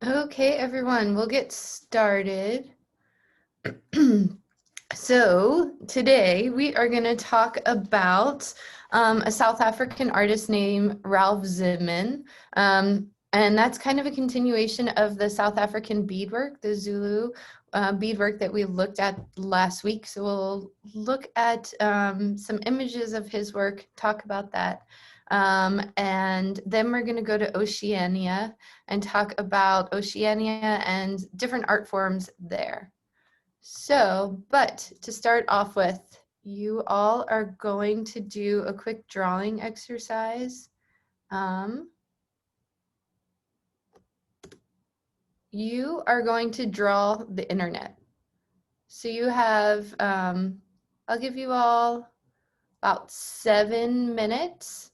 Okay, everyone, we'll get started. So today we are going to talk about a South African artist named Ralph Zimmern. And that's kind of a continuation of the South African beadwork, the Zulu beadwork that we looked at last week. So we'll look at some images of his work, talk about that. And then we're going to go to Oceania and talk about Oceania and different art forms there. So, but to start off with, you all are going to do a quick drawing exercise. You are going to draw the internet. So you have, I'll give you all about 7 minutes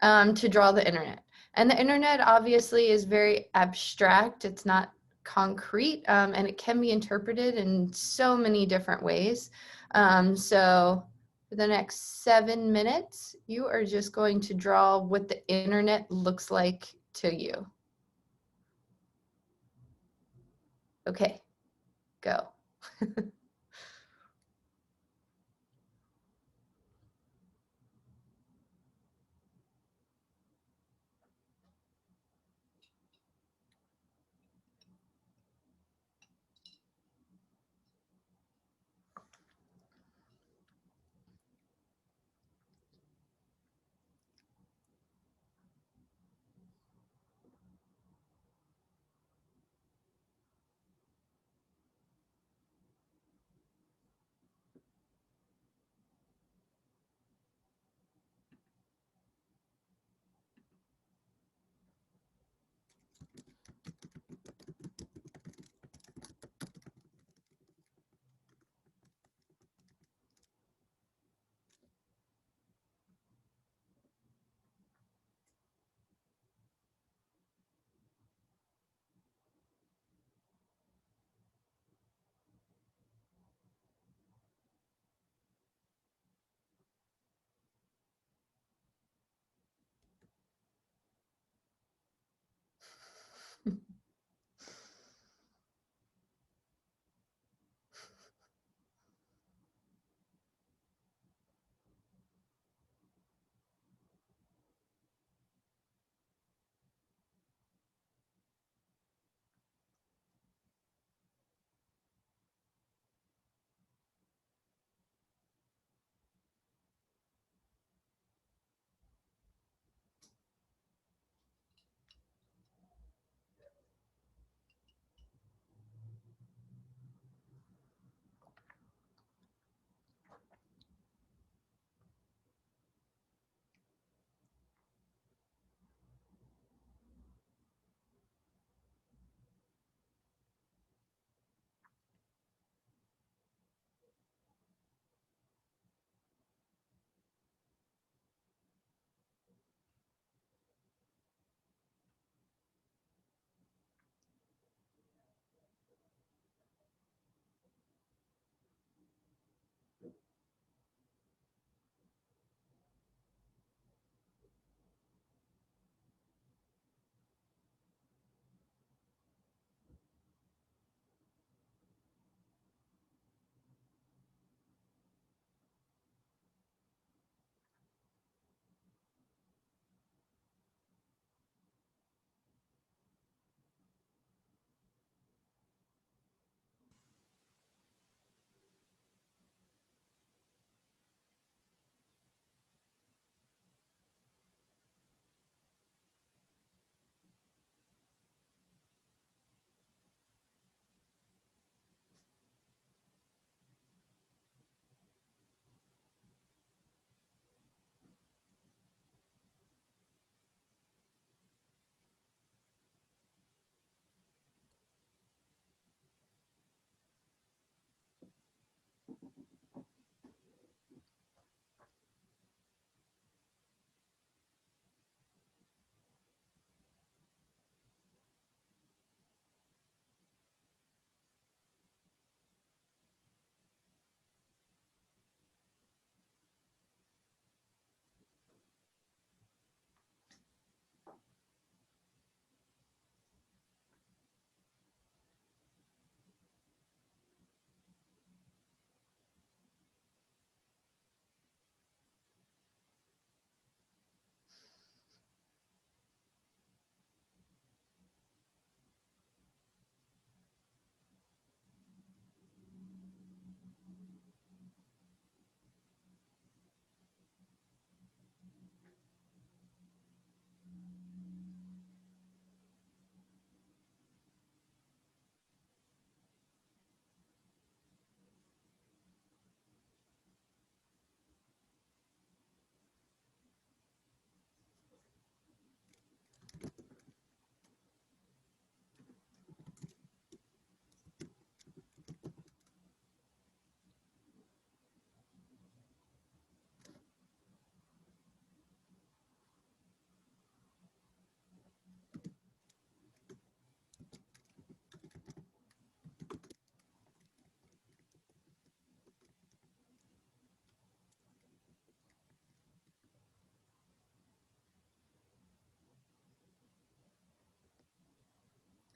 to draw the internet. And the internet obviously is very abstract. It's not concrete, and it can be interpreted in so many different ways. So for the next 7 minutes, you are just going to draw what the internet looks like to you. Okay, go.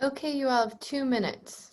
Okay, you all have 2 minutes.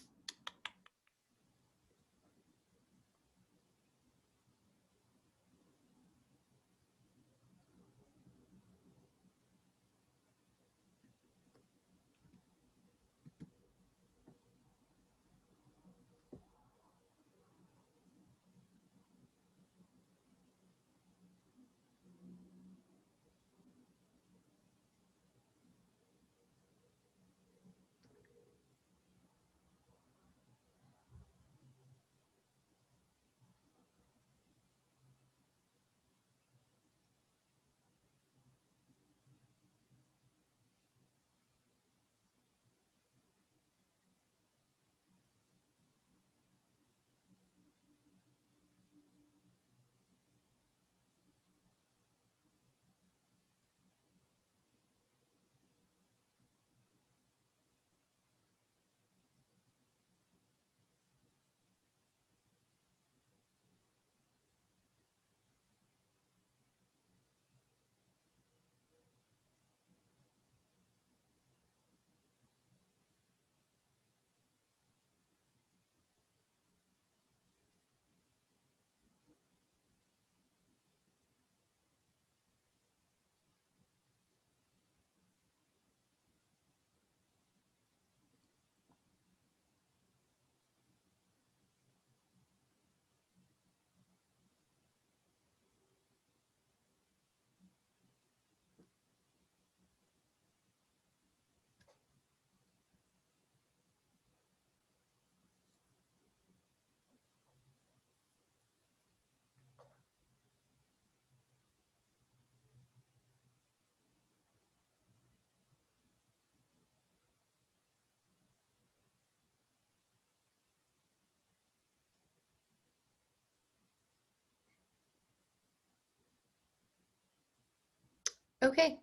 Okay.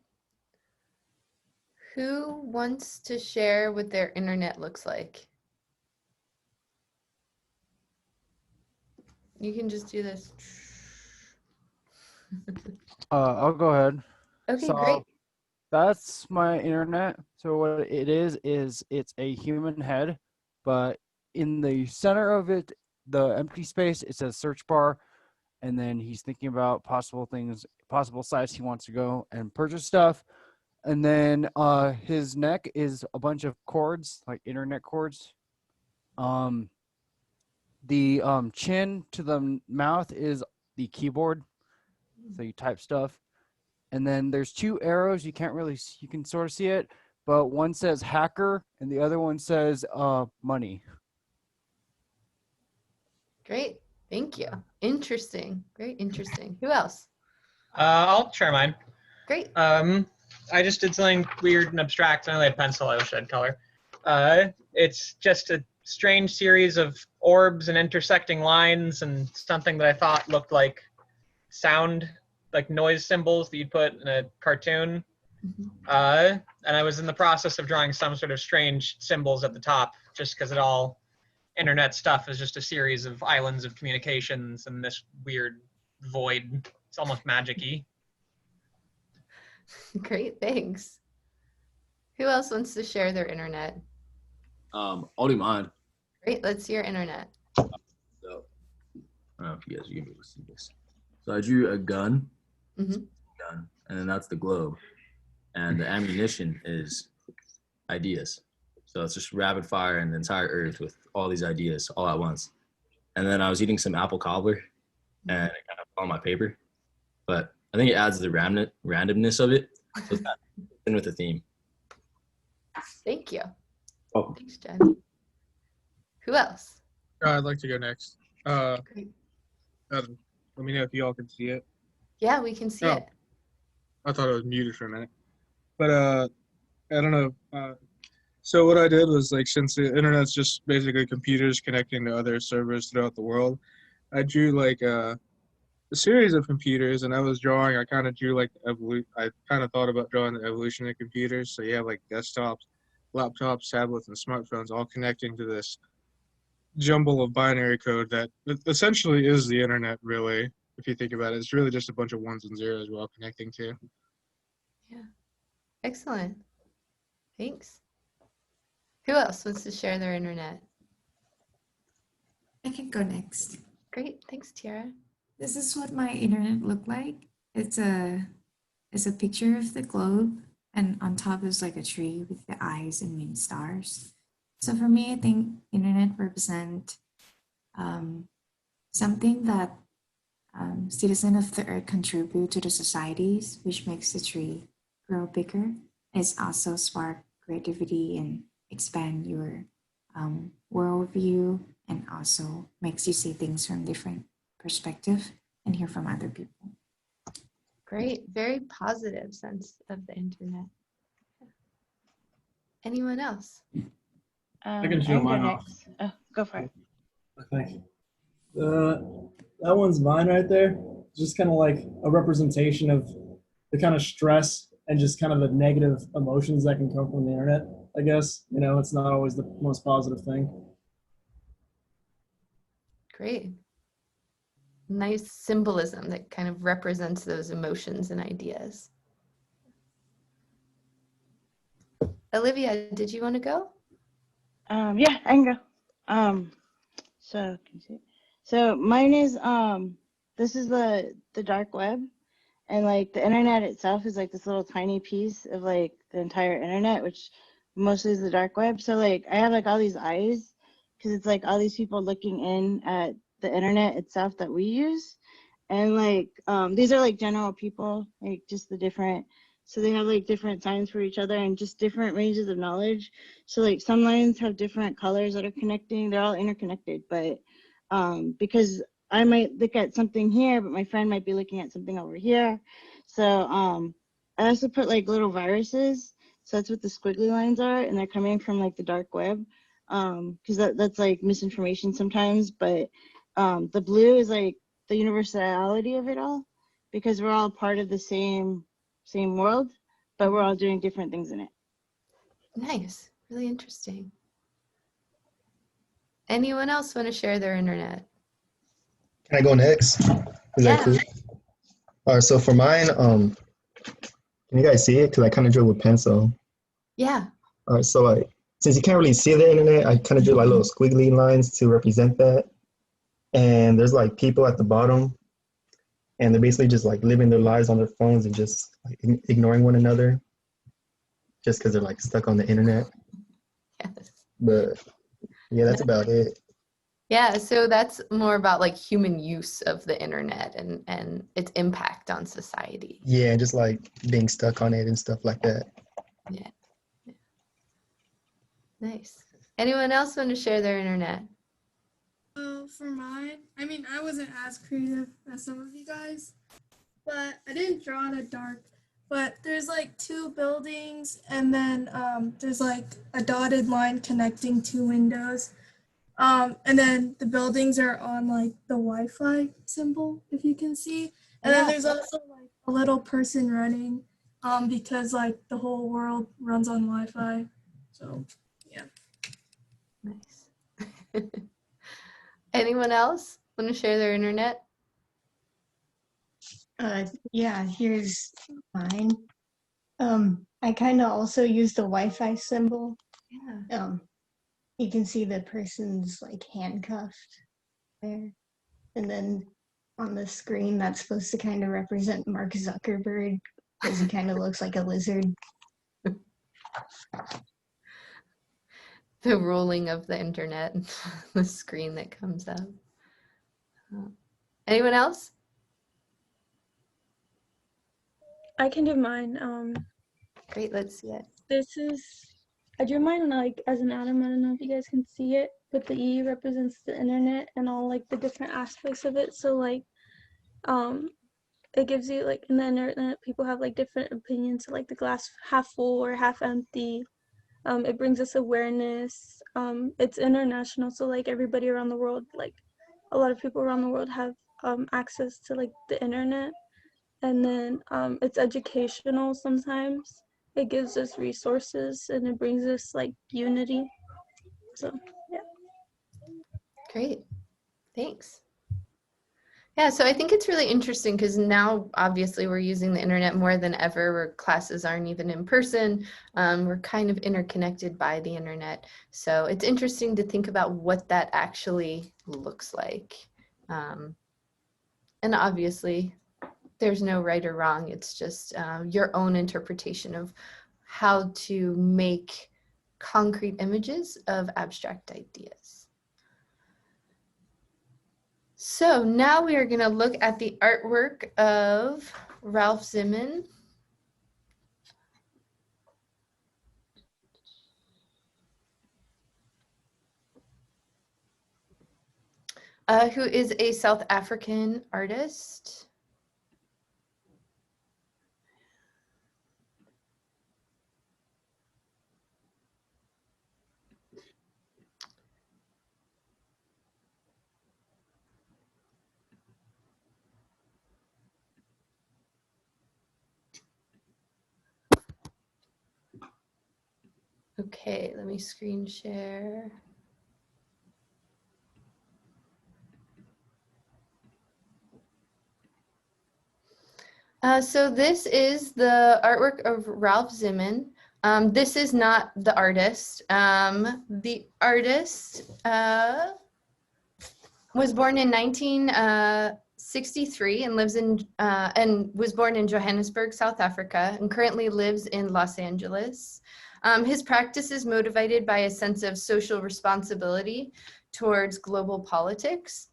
Who wants to share what their internet looks like? You can just do this. I'll go ahead. Okay, great. So that's my internet. So what it is it's a human head, but in the center of it, the empty space, it says search bar, and then he's thinking about possible things, possible sites he wants to go and purchase stuff. And then his neck is a bunch of cords, like internet cords. Um the chin to the mouth is the keyboard, so you type stuff. And then there's two arrows. You can't really, you can sort of see it, but one says hacker and the other one says money. Great. Thank you. Interesting. Very interesting. Who else? I'll share mine. Great. I just did something weird and abstract. I only had pencil. I wish I had color. It's just a strange series of orbs and intersecting lines and something that I thought looked like sound, like noise symbols that you'd put in a cartoon. And I was in the process of drawing some sort of strange symbols at the top, just because it all internet stuff is just a series of islands of communications and this weird void. It's almost magic-y. Great. Thanks. Who else wants to share their internet? I'll do mine. Great. Let's see your internet. So, I don't know if you guys are gonna be able to see this. So I drew a gun, Mhm. and then that's the globe, and the ammunition is ideas. So it's just rapid fire in the entire Earth with all these ideas all at once. And then I was eating some apple cobbler, and it kind of fell on my paper, but I think it adds the randomness of it. So it's kind of in with the theme. Thank you. Oh. Thanks, Jen. Who else? I'd like to go next. Great. Let me know if you all can see it. Yeah, we can see Oh. it. I thought it was muted for a minute. But I don't know. So what I did was, like, since the internet's just basically computers connecting to other servers throughout the world, I drew like a series of computers, and I kind of drew like I kind of thought about drawing the evolution of computers. So you have like desktops, laptops, tablets, and smartphones all connecting to this jumble of binary code that essentially is the internet, really. If you think about it, it's really just a bunch of ones and zeros we're all connecting to. Yeah. Excellent. Thanks. Who else wants to share their internet? I can go next. Great, thanks, Tiara. This is what my internet looked like. It's a picture of the globe, and on top is like a tree with the eyes and many stars. So for me, I think internet represent something that citizens of the earth contribute to the societies, which makes the tree grow bigger. It's also spark creativity and expand your worldview, and also makes you see things from different perspective and hear from other people. Great, very positive sense of the internet. Anyone else? I can show go mine off. next. Oh, go for it. Thank you. That one's mine right there. Just kind of like a representation of the kind of stress and just kind of the negative emotions that can come from the internet, I guess. You know, it's not always the most positive thing. Great. Nice symbolism that kind of represents those emotions and ideas. Olivia, did you want to go? Yeah, I can go. So can you see? So mine is this is the dark web, and like the internet itself is like this little tiny piece of like the entire internet, which mostly is the dark web. So like I have like all these eyes because it's like all these people looking in at the internet itself that we use, and like these are like general people, like just the different. So they have like different signs for each other and just different ranges of knowledge. So like some lines have different colors that are connecting. They're all interconnected, but because I might look at something here, but my friend might be looking at something over here. So I also put like little viruses. So that's what the squiggly lines are, and they're coming from like the dark web, because that's like misinformation sometimes. But the blue is like the universality of it all, because we're all part of the same world, but we're all doing different things in it. Nice, really interesting. Anyone else want to share their internet? Can I go next? Is Yeah. that cool? All right, so for mine, can you guys see it? Because I kind of drew with pencil. Yeah. All right, so since you can't really see the internet, I kind of drew like little squiggly lines to represent that. And there's like people at the bottom, and they're basically just like living their lives on their phones and just like ignoring one another just because they're like stuck on the internet. Yes. But yeah, that's about it. Yeah, so that's more about like human use of the internet and its impact on society. Yeah, and just like being stuck on it and stuff like that. Yeah. Nice. Anyone else want to share their internet? For mine, I mean, I wasn't as creative as some of you guys, but I didn't draw in the dark. But there's like two buildings, and then there's like a dotted line connecting two windows. And then the buildings are on like the Wi-Fi symbol, if you can see. And then there's also like a little person running, because like the whole world runs on Wi-Fi. So yeah. Nice. Anyone else want to share their internet? Yeah, here's mine. I kind of also use the Wi-Fi symbol. Yeah. You can see the person's like handcuffed there. And then on the screen, that's supposed to kind of represent Mark Zuckerberg because he kind of looks like a lizard. The ruling of the internet, the screen that comes up. Anyone else? I can do mine. Great, let's see it. I drew mine like as an atom. I don't know if you guys can see it, but the E represents the internet and all like the different aspects of it. So like, it gives you like in the internet, people have like different opinions. So like the glass half full or half empty. It brings us awareness. It's international, so like everybody around the world, like a lot of people around the world have access to like the internet. And then it's educational sometimes. It gives us resources and it brings us like unity. So yeah. Great, thanks. Yeah, so I think it's really interesting because now obviously we're using the internet more than ever, where classes aren't even in person. We're kind of interconnected by the internet. So it's interesting to think about what that actually looks like. And obviously there's no right or wrong. It's just your own interpretation of how to make concrete images of abstract ideas. So now we are going to look at the artwork of Ralph Simmon. Who is a South African artist. Okay, let me screen share. So this is the artwork of Ralph Simmon. This is not the artist. The artist was born in 1963 and lives in and was born in Johannesburg, South Africa, and currently lives in Los Angeles. His practice is motivated by a sense of social responsibility towards global politics.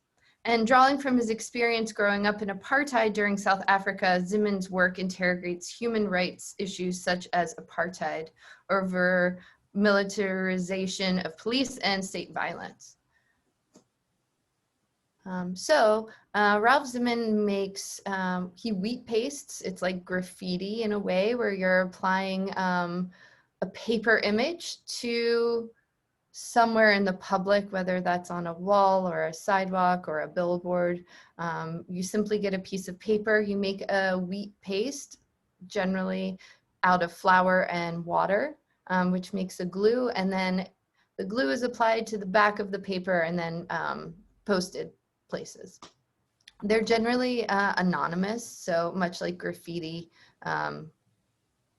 And drawing from his experience growing up in apartheid during South Africa, Zimmon's work interrogates human rights issues such as apartheid, over militarization of police and state violence. Ralph Simmon makes, he wheat pastes. It's like graffiti in a way where you're applying a paper image to somewhere in the public, whether that's on a wall or a sidewalk or a billboard. You simply get a piece of paper, you make a wheat paste, generally out of flour and water, which makes a glue, and then the glue is applied to the back of the paper and then posted places. They're generally anonymous, so much like graffiti,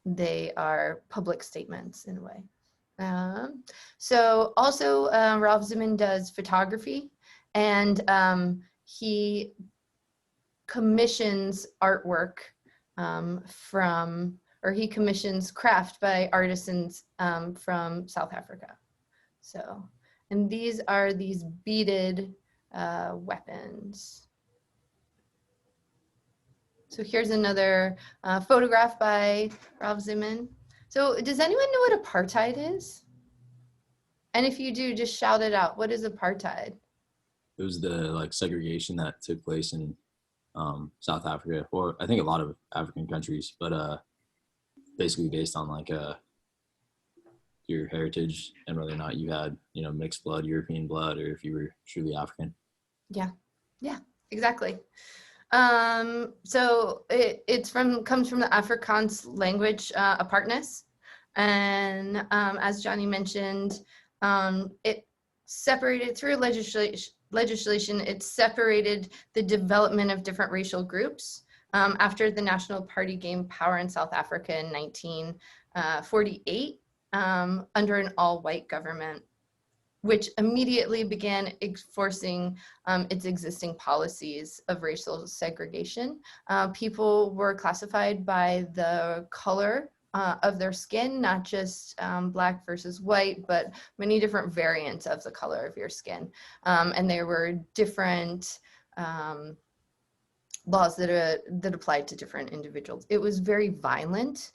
they are public statements in a way. So also Ralph Simmon does photography, and he commissions artwork he commissions craft by artisans from South Africa. So, and these are these beaded weapons. So here's another photograph by Ralph Simmon. So does anyone know what apartheid is? And if you do, just shout it out. What is apartheid? It was the segregation that took place in South Africa, or I think a lot of African countries, but basically based on your heritage and whether or not you had mixed blood, European blood, or if you were truly African. Yeah, exactly. So it comes from the Afrikaans language, apartness, and as Johnny mentioned, it separated through legislation. It separated the development of different racial groups after the National Party gained power in South Africa in 1948 under an all-white government, which immediately began enforcing its existing policies of racial segregation. People were classified by the color of their skin, not just black versus white, but many different variants of the color of your skin. And there were different laws that applied to different individuals. It was very violent.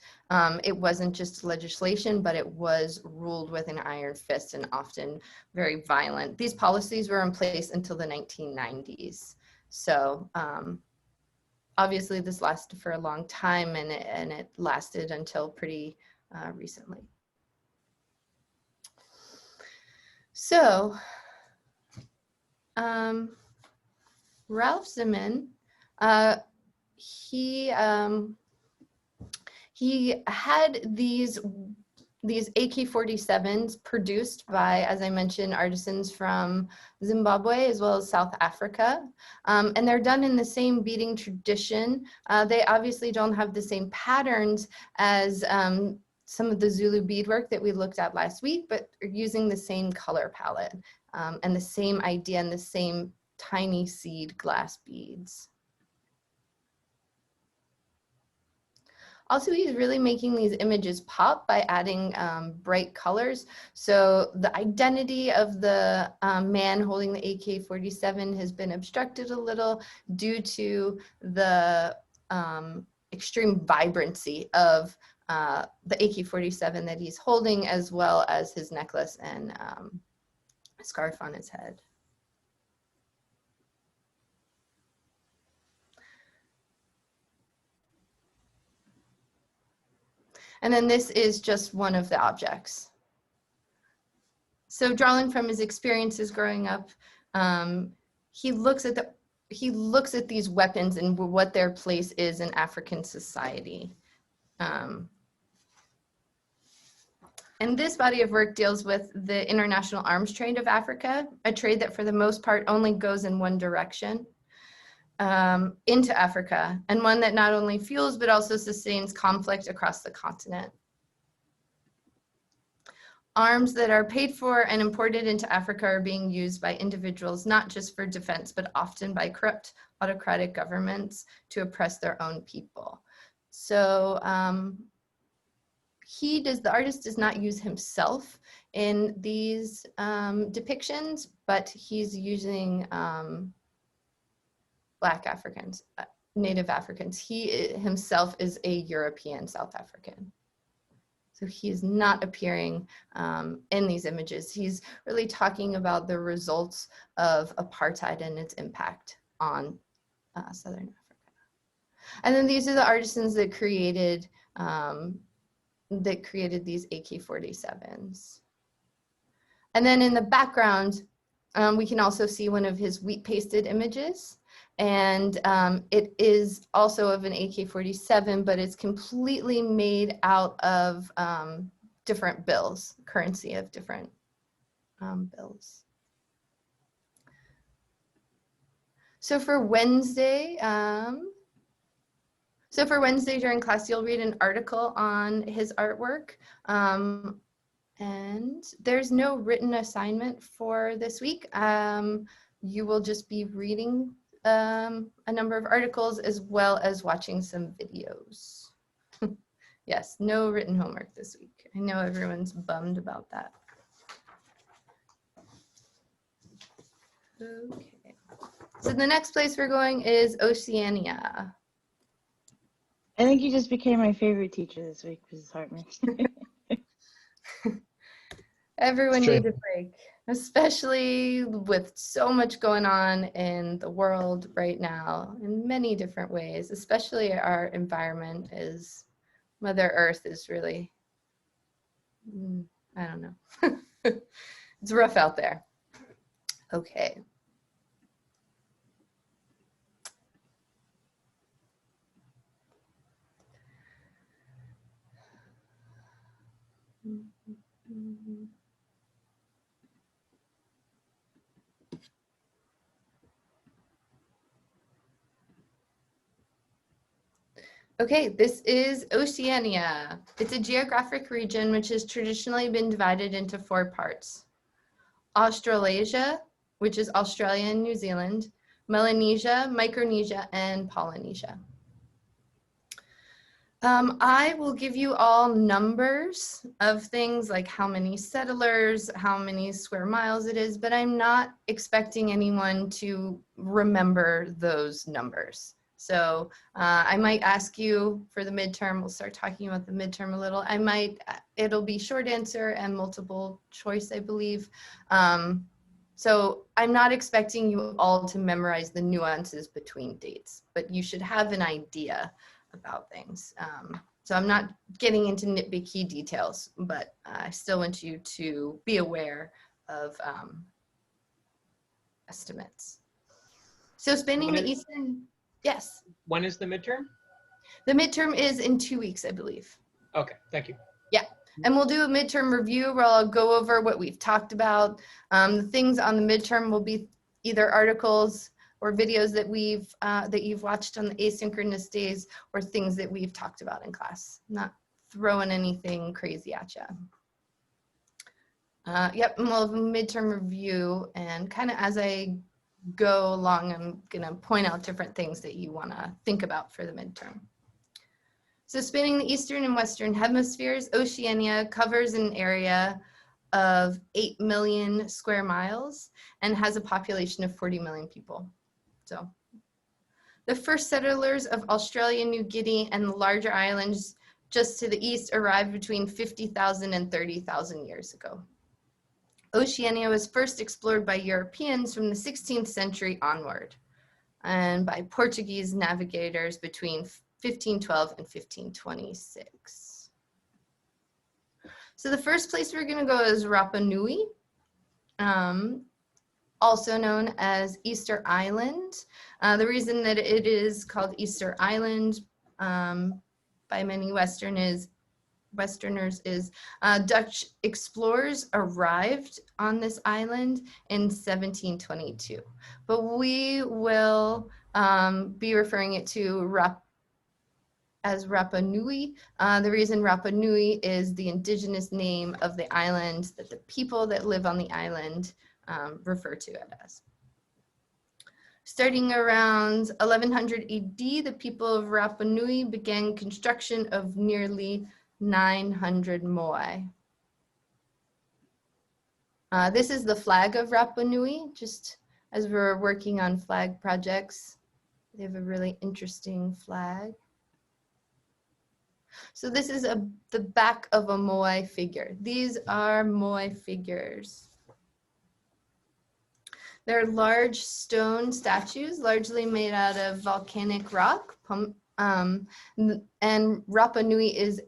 It wasn't just legislation, but it was ruled with an iron fist and often very violent. These policies were in place until the 1990s. So obviously this lasted for a long time, and it lasted until pretty recently. So Ralph Simmon, he had these these AK-47s produced by, as I mentioned, artisans from Zimbabwe as well as South Africa. And they're done in the same beading tradition. They obviously don't have the same patterns as some of the Zulu beadwork that we looked at last week, but are using the same color palette and the same idea and the same tiny seed glass beads. Also, he's really making these images pop by adding bright colors. So the identity of the man holding the AK-47 has been obstructed a little due to the extreme vibrancy of the AK-47 that he's holding, as well as his necklace and scarf on his head. And then this is just one of the objects. So drawing from his experiences growing up, he looks at these weapons and what their place is in African society. And this body of work deals with the international arms trade of Africa, a trade that for the most part only goes in one direction, into Africa, and one that not only fuels but also sustains conflict across the continent. Arms that are paid for and imported into Africa are being used by individuals not just for defense, but often by corrupt autocratic governments to oppress their own people. So the artist does not use himself in these depictions, but he's using Black Africans, Native Africans. He himself is a European South African. So he is not appearing in these images. He's really talking about the results of apartheid and its impact on Southern Africa. And then these are the artisans that created these AK-47s. And then in the background, we can also see one of his wheat pasted images. And it is also of an AK-47, but it's completely made out of different bills, currency of different bills. So for Wednesday, during class, you'll read an article on his artwork. And there's no written assignment for this week. You will just be reading a number of articles as well as watching some videos. Yes, no written homework this week. I know everyone's bummed about that. Okay, so the next place we're going is Oceania. I think you just became my favorite teacher this week, Mrs. Hartman. Everyone needs a break, especially with so much going on in the world right now in many different ways, especially our environment is, Mother Earth is really, I don't know. It's rough out there. Okay. Okay, this is Oceania. It's a geographic region which has traditionally been divided into 4 parts. Australasia, which is Australia and New Zealand, Melanesia, Micronesia, and Polynesia. I will give you all numbers of things like how many settlers, how many square miles it is, but I'm not expecting anyone to remember those numbers. So I might ask you for the midterm, we'll start talking about the midterm a little. It'll be short answer and multiple choice, I believe. So I'm not expecting you all to memorize the nuances between dates, but you should have an idea about things. So I'm not getting into nitpicky details, but I still want you to be aware of estimates. So spanning the eastern, yes. When is the midterm? The midterm is in 2 weeks, I believe. Okay, thank you. Yeah. And we'll do a midterm review where I'll go over what we've talked about. The things on the midterm will be either articles or videos that you've watched on the asynchronous days, or things that we've talked about in class. Not throwing anything crazy at you. Yep, and we'll have a midterm review, and kind of as I go along, I'm gonna point out different things that you wanna think about for the midterm. So spanning the eastern and western hemispheres, Oceania covers an area of 8 million square miles and has a population of 40 million people. So the first settlers of Australia, New Guinea, and the larger islands just to the east arrived between 50,000 and 30,000 years ago. Oceania was first explored by Europeans from the 16th century onward, and by Portuguese navigators between 1512 and 1526. So the first place we're going to go is Rapa Nui, also known as Easter Island. The reason that it is called Easter Island by many Westerners is Dutch explorers arrived on this island in 1722, but we will be referring it to as Rapa Nui. The reason Rapa Nui is the indigenous name of the island that the people that live on the island refer to it as. Starting around 1100 AD, the people of Rapa Nui began construction of nearly 900 moai. This is the flag of Rapa Nui, just as we're working on flag projects. They have a really interesting flag. So this is the back of a moai figure. These are moai figures. They're large stone statues, largely made out of volcanic rock. And Rapa Nui is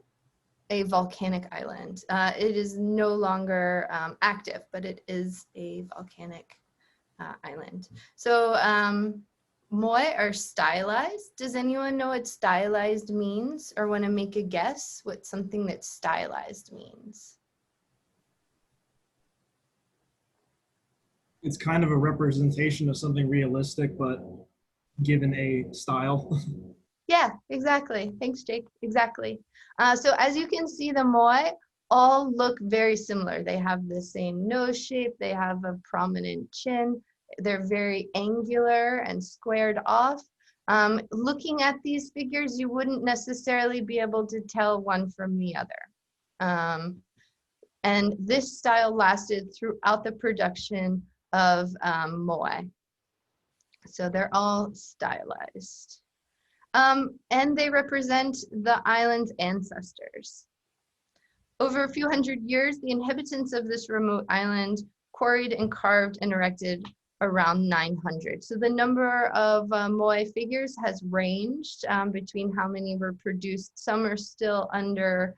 a volcanic island. It is no longer active, but it is a volcanic island. So moai are stylized. Does anyone know what stylized means, or want to make a guess what something that's stylized means? It's kind of a representation of something realistic, but given a style. Yeah, exactly. Thanks, Jake. Exactly. So as you can see, the moai all look very similar. They have the same nose shape. They have a prominent chin. They're very angular and squared off. Looking at these figures, you wouldn't necessarily be able to tell one from the other. And this style lasted throughout the production of moai. So they're all stylized. And they represent the island's ancestors. Over a few hundred years, the inhabitants of this remote island quarried and carved and erected around 900. So the number of moai figures has ranged between how many were produced. Some are still under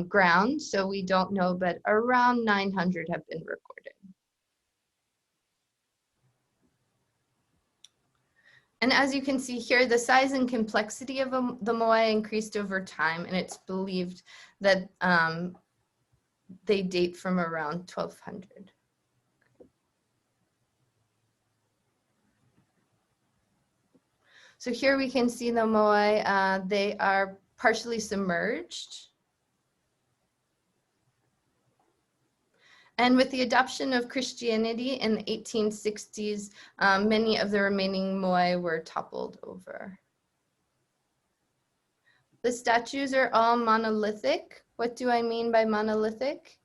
ground, so we don't know, but around 900 have been recorded. And as you can see here, the size and complexity of the moai increased over time, and it's believed that they date from around 1200. So here we can see the moai. They are partially submerged. And with the adoption of Christianity in the 1860s, many of the remaining moai were toppled over. The statues are all monolithic. What do I mean by monolithic?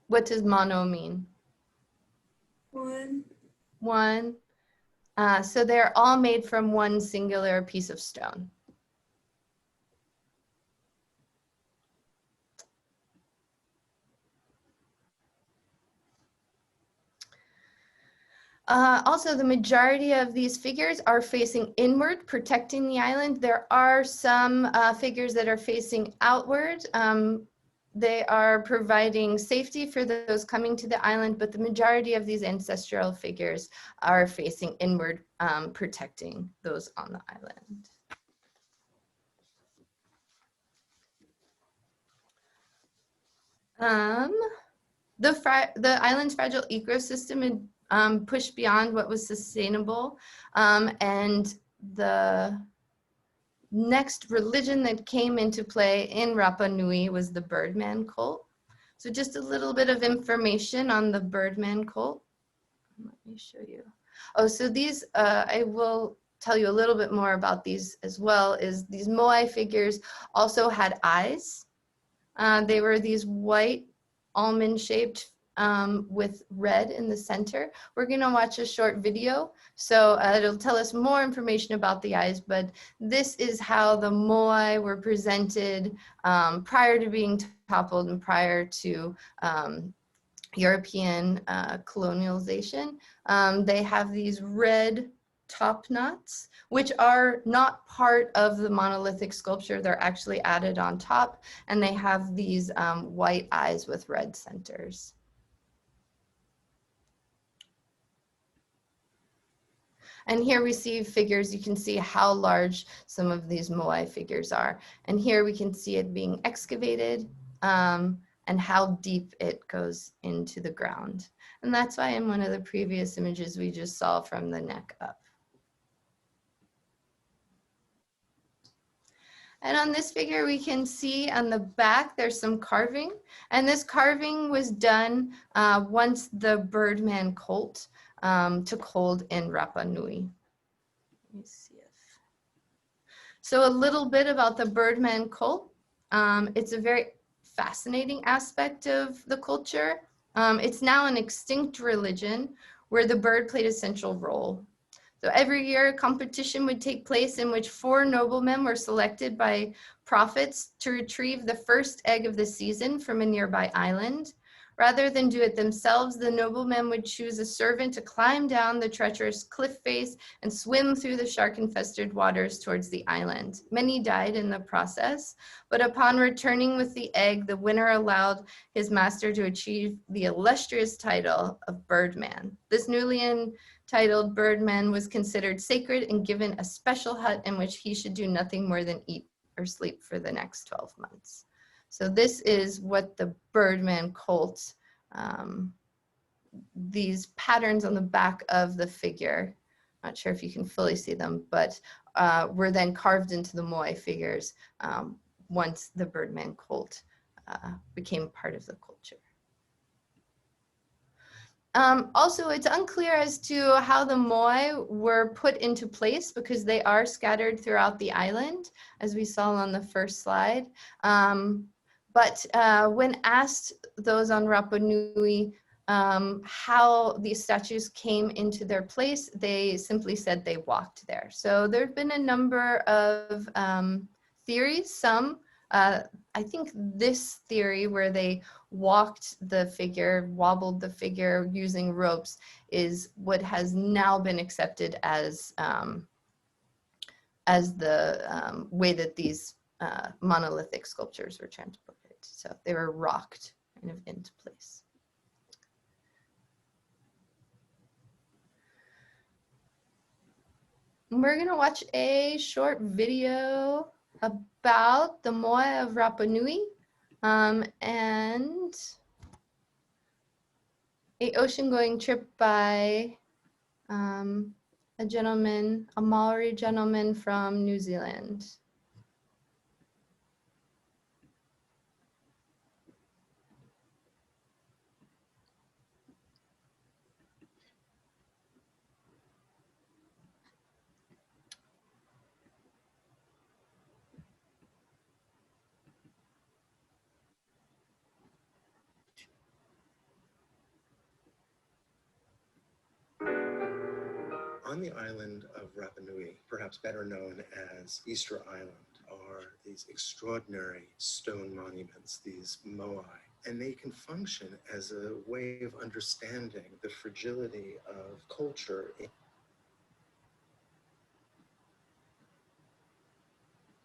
What does mono mean? One. One. So they're all made from one singular piece of stone. Also, the majority of these figures are facing inward, protecting the island. There are some figures that are facing outward. They are providing safety for those coming to the island, but the majority of these ancestral figures are facing inward, protecting those on the island. The island's fragile ecosystem had pushed beyond what was sustainable, and the next religion that came into play in Rapa Nui was the Birdman cult. So just a little bit of information on the Birdman cult. Let me show you. Oh, so these, I will tell you a little bit more about these as well, is these moai figures also had eyes. They were these white almond-shaped with red in the center. We're gonna watch a short video, so it'll tell us more information about the eyes, but this is how the moai were presented prior to being toppled and prior to European colonialization. They have these red top knots, which are not part of the monolithic sculpture. They're actually added on top, and they have these white eyes with red centers. And here we see figures. You can see how large some of these moai figures are. And here we can see it being excavated and how deep it goes into the ground. And that's why in one of the previous images we just saw from the neck up. And on this figure, we can see on the back, there's some carving. And this carving was done once the Birdman cult took hold in Rapa Nui. Let me see if. So a little bit about the Birdman cult. It's a very fascinating aspect of the culture. It's now an extinct religion where the bird played a central role. So every year a competition would take place in which 4 noblemen were selected by prophets to retrieve the first egg of the season from a nearby island. Rather than do it themselves, the noblemen would choose a servant to climb down the treacherous cliff face and swim through the shark-infested waters towards the island. Many died in the process, but upon returning with the egg, the winner allowed his master to achieve the illustrious title of Birdman. This newly entitled Birdman was considered sacred and given a special hut in which he should do nothing more than eat or sleep for the next 12 months. So this is what the Birdman cult, these patterns on the back of the figure, not sure if you can fully see them, but were then carved into the moai figures once the Birdman cult became part of the culture. Also, it's unclear as to how the moai were put into place because they are scattered throughout the island, as we saw on the first slide. But when asked those on Rapa Nui how these statues came into their place, they simply said they walked there. So there have been a number of theories. Some, I think this theory where they walked the figure, wobbled the figure using ropes is what has now been accepted as the way that these monolithic sculptures were transported. So they were rocked kind of into place. And we're gonna watch a short video about the moai of Rapa Nui and a ocean-going trip by a gentleman, a Maori gentleman from New Zealand. On the island of Rapa Nui, perhaps better known as Easter Island, are these extraordinary stone monuments, these moai. And they can function as a way of understanding the fragility of culture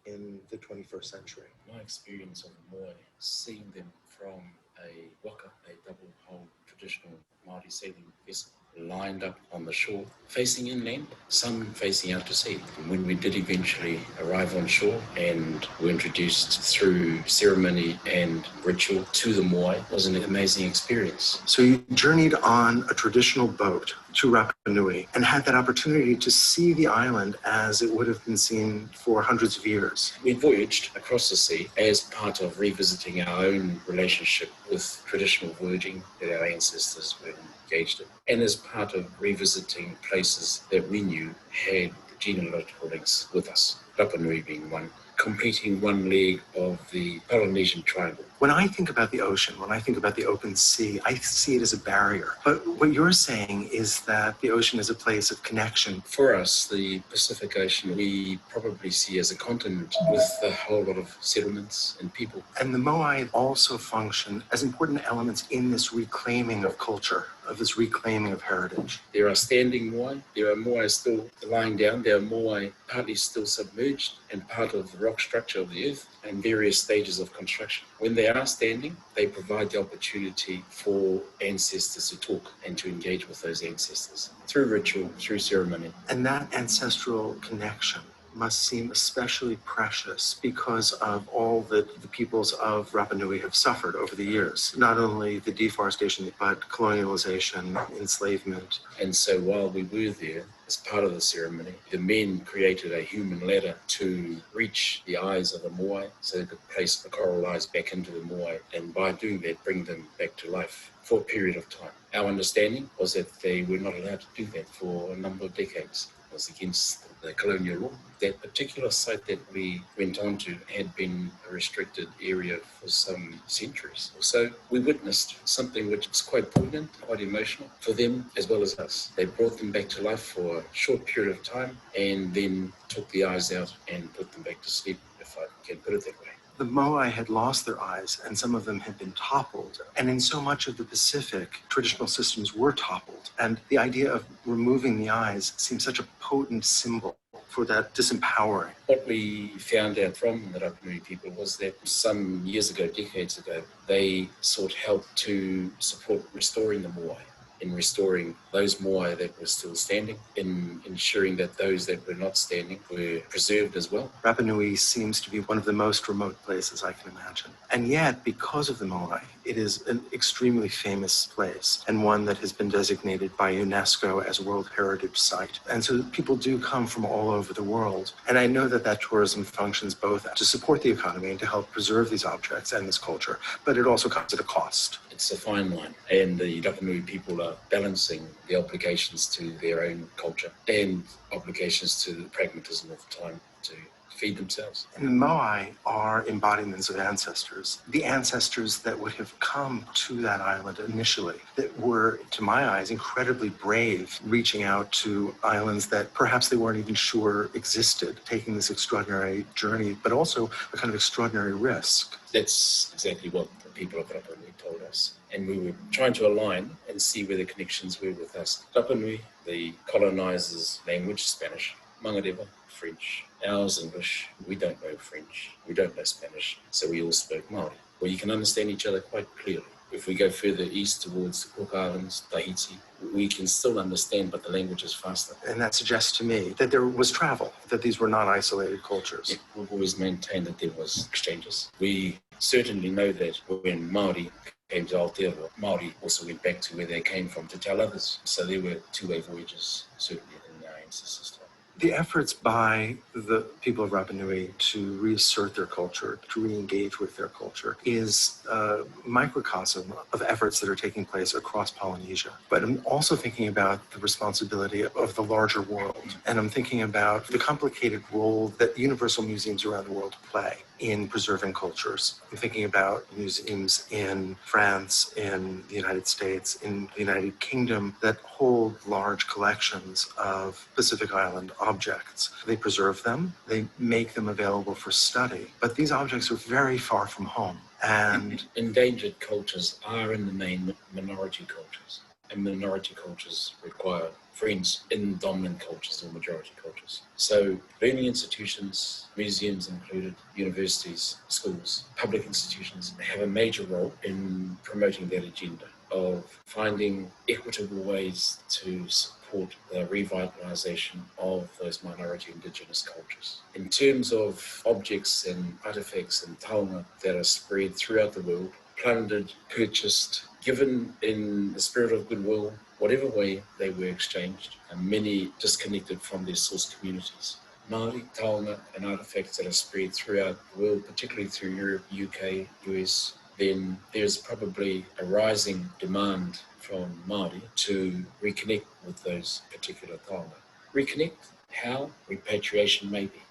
in the 21st century. My experience of moai, seeing them from a waka, a double-hull traditional Māori sailing vessel, lined up on the shore, facing inland, some facing out to sea. And when we did eventually arrive on shore and were introduced through ceremony and ritual to the moai, it was an amazing experience. So you journeyed on a traditional boat to Rapa Nui and had that opportunity to see the island as it would have been seen for hundreds of years. We voyaged across the sea as part of revisiting our own relationship with traditional voyaging that our ancestors were engaged in, and as part of revisiting places that we knew had genealogical links with us, Rapa Nui being one, completing one leg of the Polynesian triangle. When I think about the ocean, when I think about the open sea, I see it as a barrier. But what you're saying is that the ocean is a place of connection. For us, the Pacific Ocean, we probably see as a continent with a whole lot of settlements and people. And the moai also function as important elements in this reclaiming of culture, of this reclaiming of heritage. There are standing moai, there are moai still lying down, there are moai partly still submerged and part of the rock structure of the earth and various stages of construction. When they are standing, they provide the opportunity for ancestors to talk and to engage with those ancestors through ritual, through ceremony. And that ancestral connection must seem especially precious because of all that the peoples of Rapa Nui have suffered over the years. Not only the deforestation, but colonialization, enslavement. And so while we were there, as part of the ceremony, the men created a human ladder to reach the eyes of the moai so they could place the coral eyes back into the moai, and by doing that, bring them back to life for a period of time. Our understanding was that they were not allowed to do that for a number of decades. It was against the colonial law. That particular site that we went on to had been a restricted area for some centuries. So we witnessed something which was quite poignant, quite emotional for them as well as us. They brought them back to life for a short period of time and then took the eyes out and put them back to sleep, if I can put it that way. The moai had lost their eyes and some of them had been toppled. And in so much of the Pacific, traditional systems were toppled. And the idea of removing the eyes seems such a potent symbol for that disempowering. What we found out from the Rapa Nui people was that some years ago, decades ago, they sought help to support restoring the moai, in restoring those moai that were still standing, in ensuring that those that were not standing were preserved as well. Rapa Nui seems to be one of the most remote places I can imagine. And yet, because of the moai, it is an extremely famous place and one that has been designated by UNESCO as a World Heritage Site. And so people do come from all over the world. And I know that that tourism functions both to support the economy and to help preserve these objects and this culture, but it also comes at a cost. It's a fine line, and the Rapa Nui people are balancing the obligations to their own culture and obligations to the pragmatism of time to feed themselves. And the moai are embodiments of ancestors, the ancestors that would have come to that island initially, that were, to my eyes, incredibly brave, reaching out to islands that perhaps they weren't even sure existed, taking this extraordinary journey, but also a kind of extraordinary risk. That's exactly what the people of Rapa Nui told us. And we were trying to align and see where the connections were with us. Rapa Nui, the colonizers' language, Spanish, Mangareva, French, ours English. We don't know French, we don't know Spanish, so we all spoke Māori. Well, you can understand each other quite clearly. If we go further east towards the Cook Islands, Tahiti, we can still understand, but the language is faster. And that suggests to me that there was travel, that these were not isolated cultures. Yeah, we've always maintained that there was exchanges. We certainly know that when Māori came to Aotearoa, Māori also went back to where they came from to tell others. So there were two-way voyages, certainly in our ancestors' time. The efforts by the people of Rapa Nui to reassert their culture, to re-engage with their culture, is a microcosm of efforts that are taking place across Polynesia. But I'm also thinking about the responsibility of the larger world. And I'm thinking about the complicated role that universal museums around the world play in preserving cultures. I'm thinking about museums in France, in the United States, in the United Kingdom that hold large collections of Pacific Island objects. They preserve them, they make them available for study, but these objects are very far from home. And endangered cultures are in the main minority cultures, and minority cultures require friends in dominant cultures or majority cultures. So learning institutions, museums included, universities, schools, public institutions have a major role in promoting that agenda of finding equitable ways to support the revitalization of those minority indigenous cultures. In terms of objects and artifacts and taonga that are spread throughout the world, plundered, purchased, given in the spirit of goodwill, whatever way they were exchanged, and many disconnected from their source communities. Māori, taonga and artifacts that are spread throughout the world, particularly through Europe, UK, US, then there's probably a rising demand from Māori to reconnect with those particular taonga. Reconnect? How? Repatriation maybe.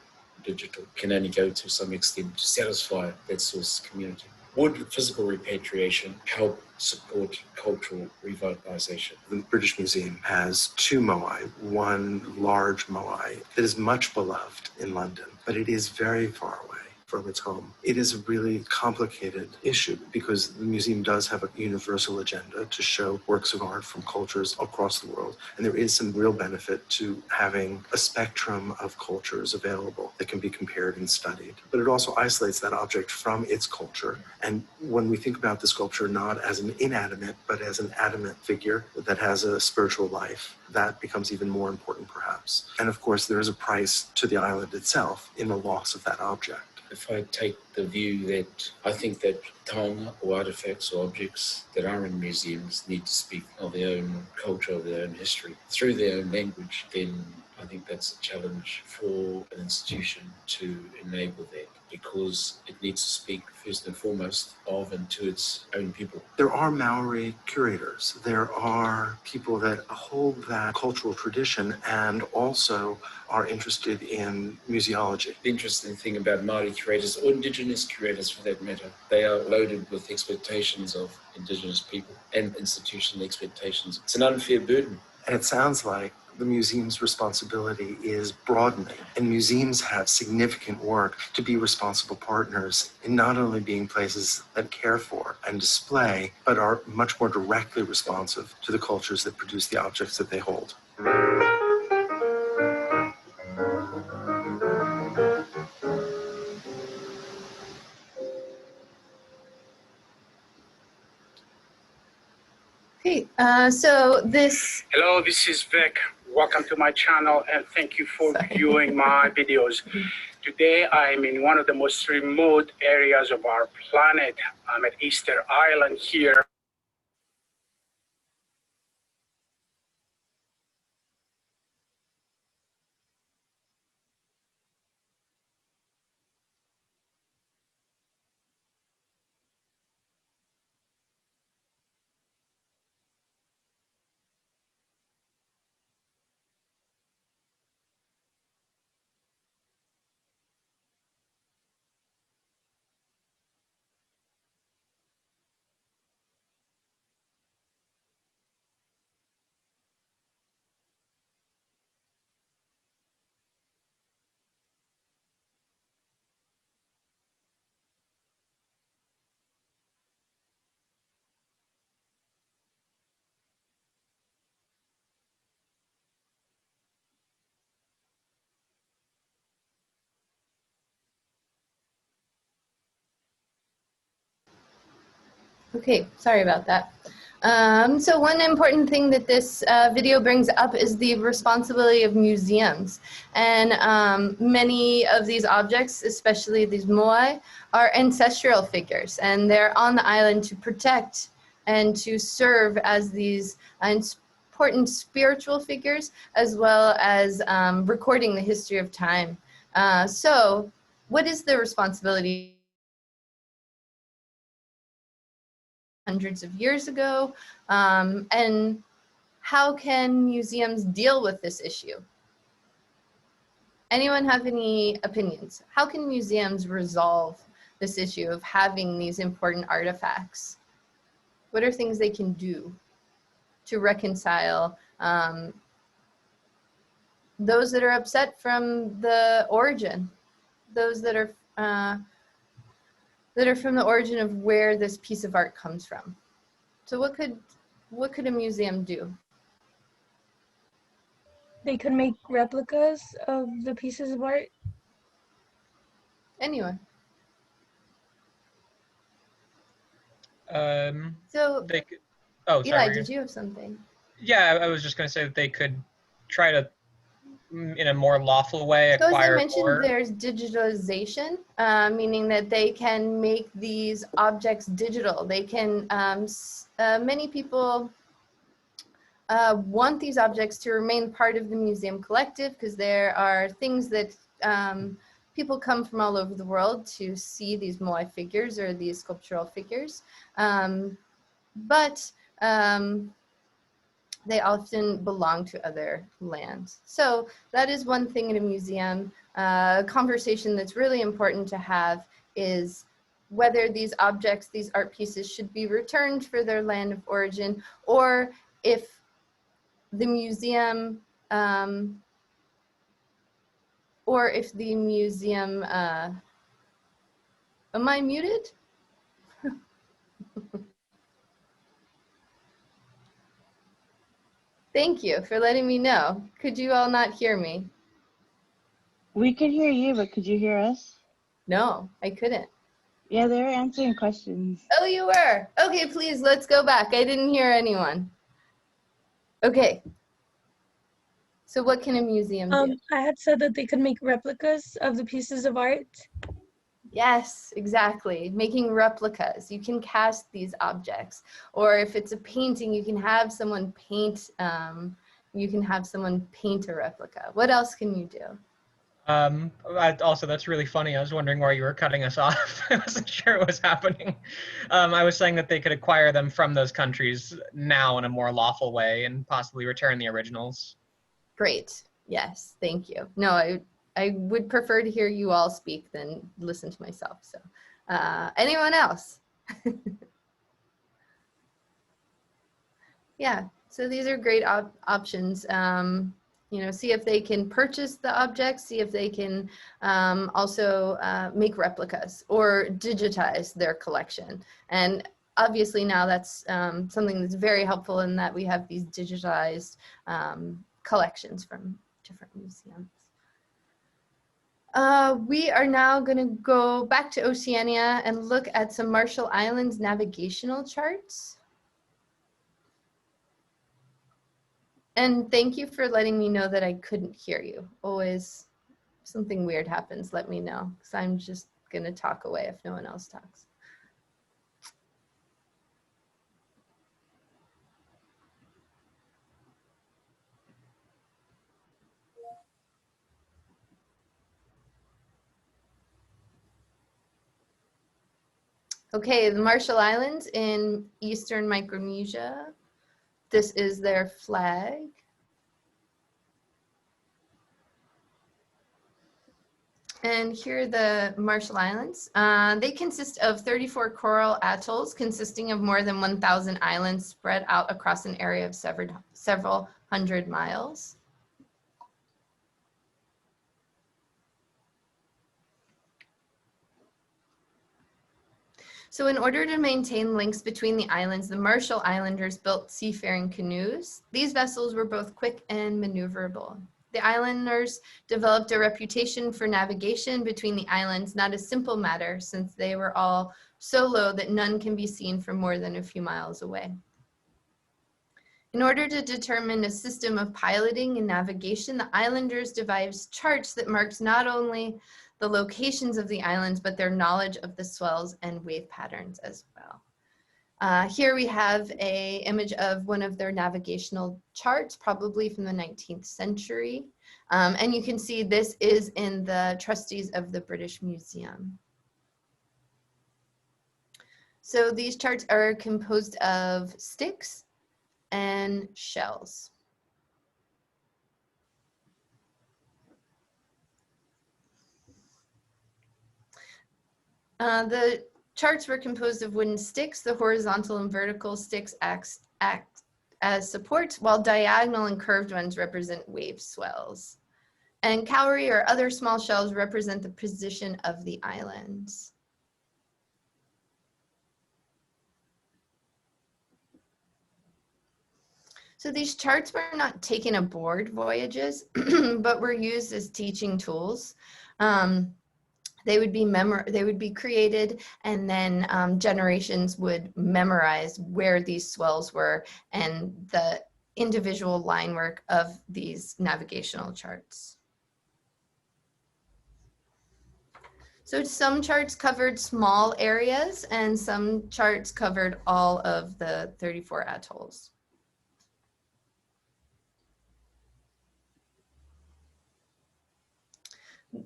Digital can only go to some extent to satisfy that source community. Would physical repatriation help support cultural revitalization? The British Museum has two moai, one large moai that is much beloved in London, but it is very far away from its home. It is a really complicated issue because the museum does have a universal agenda to show works of art from cultures across the world. And there is some real benefit to having a spectrum of cultures available that can be compared and studied. But it also isolates that object from its culture. And when we think about the sculpture not as an inanimate, but as an animate figure that has a spiritual life, that becomes even more important perhaps. And of course, there is a price to the island itself in the loss of that object. If I take the view that I think that taonga or artifacts or objects that are in museums need to speak of their own culture, of their own history, through their own language, then I think that's a challenge for an institution to enable that, because it needs to speak first and foremost of and to its own people. There are Maori curators. There are people that hold that cultural tradition and also are interested in museology. The interesting thing about Māori curators, or Indigenous curators for that matter, they are loaded with expectations of Indigenous people and institutional expectations. It's an unfair burden. And it sounds like the museum's responsibility is broadening, and museums have significant work to be responsible partners in not only being places that care for and display, but are much more directly responsive to the cultures that produce the objects that they hold. Okay, so this... Hello, this is Vic. Welcome to my channel and thank you for viewing my videos. Today I'm in one of the most remote areas of our planet. I'm at Easter Island here. Okay, sorry about that. So one important thing that this video brings up is the responsibility of museums. And many of these objects, especially these moai, are ancestral figures. And they're on the island to protect and to serve as these important spiritual figures, as well as recording the history of time. So what is the responsibility hundreds of years ago, and how can museums deal with this issue? Anyone have any opinions? How can museums resolve this issue of having these important artifacts? What are things they can do to reconcile those that are upset from the origin, those that are from the origin of where this piece of art comes from? So what could a museum do? they could make replicas of the pieces of art? Anyone? So They could. Oh, sorry. Eli, did you have something? Yeah, I was just going to say that they could try to, in a more lawful way, So as I acquire mentioned, more. there's digitalization, meaning that they can make these objects digital. They can, many people want these objects to remain part of the museum collective because there are things that people come from all over the world to see these moai figures or these sculptural figures. But they often belong to other lands. So that is one thing in a museum. A conversation that's really important to have is whether these objects, these art pieces should be returned for their land of origin, or if the museum, am I muted? Thank you for letting me know. Could you all not hear me? We could hear you, but could you hear us? No, I couldn't. Yeah, they were answering questions. Oh, you were? Okay, please, let's go back. I didn't hear anyone. Okay. So what can a museum do? I had said that they could make replicas of the pieces of art. Yes, exactly. Making replicas. You can cast these objects. Or if it's a painting, you can have someone paint, a replica. What else can you do? Also, that's really funny. I was wondering why you were cutting us off. I wasn't sure what was happening. I was saying that they could acquire them from those countries now in a more lawful way and possibly return the originals. Great. Yes, thank you. No, I would prefer to hear you all speak than listen to myself. So anyone else? Yeah, so these are great options. See if they can purchase the objects, see if they can also make replicas or digitize their collection. And obviously now that's something that's very helpful in that we have these digitized collections from different museums. We are now going to go back to Oceania and look at some Marshall Islands navigational charts. And thank you for letting me know that I couldn't hear you. Always something weird happens, let me know, because I'm just going to talk away if no one else talks. Okay, the Marshall Islands in Eastern Micronesia. This is their flag. And here are the Marshall Islands. They consist of 34 coral atolls consisting of more than 1,000 islands spread out across an area of several hundred miles. So in order to maintain links between the islands, the Marshall Islanders built seafaring canoes. These vessels were both quick and maneuverable. The islanders developed a reputation for navigation between the islands, not a simple matter since they were all so low that none can be seen from more than a few miles away. In order to determine a system of piloting and navigation, the islanders devised charts that marked not only the locations of the islands, but their knowledge of the swells and wave patterns as well. Here we have an image of one of their navigational charts, probably from the 19th century. And you can see this is in the Trustees of the British Museum. So these charts are composed of sticks and shells. The charts were composed of wooden sticks. The horizontal and vertical sticks act as supports, while diagonal and curved ones represent wave swells. And cowrie or other small shells represent the position of the islands. So these charts were not taken aboard voyages, but were used as teaching tools. They would be created, and then generations would memorize where these swells were and the individual line work of these navigational charts. So some charts covered small areas and some charts covered all of the 34 atolls.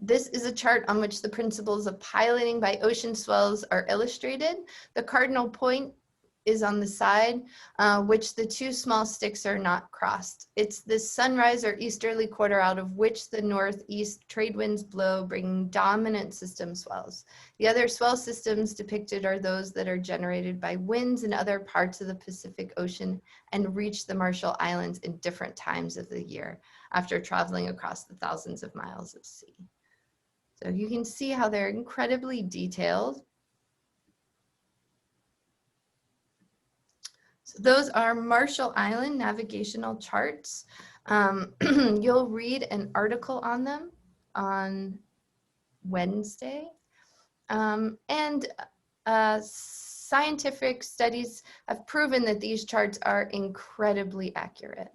This is a chart on which the principles of piloting by ocean swells are illustrated. The cardinal point is on the side, which the two small sticks are not crossed. It's the sunrise or easterly quarter out of which the northeast trade winds blow, bringing dominant system swells. The other swell systems depicted are those that are generated by winds in other parts of the Pacific Ocean and reach the Marshall Islands in different times of the year after traveling across the thousands of miles of sea. So you can see how they're incredibly detailed. So those are Marshall Island navigational charts. You'll read an article on them on Wednesday. Scientific studies have proven that these charts are incredibly accurate.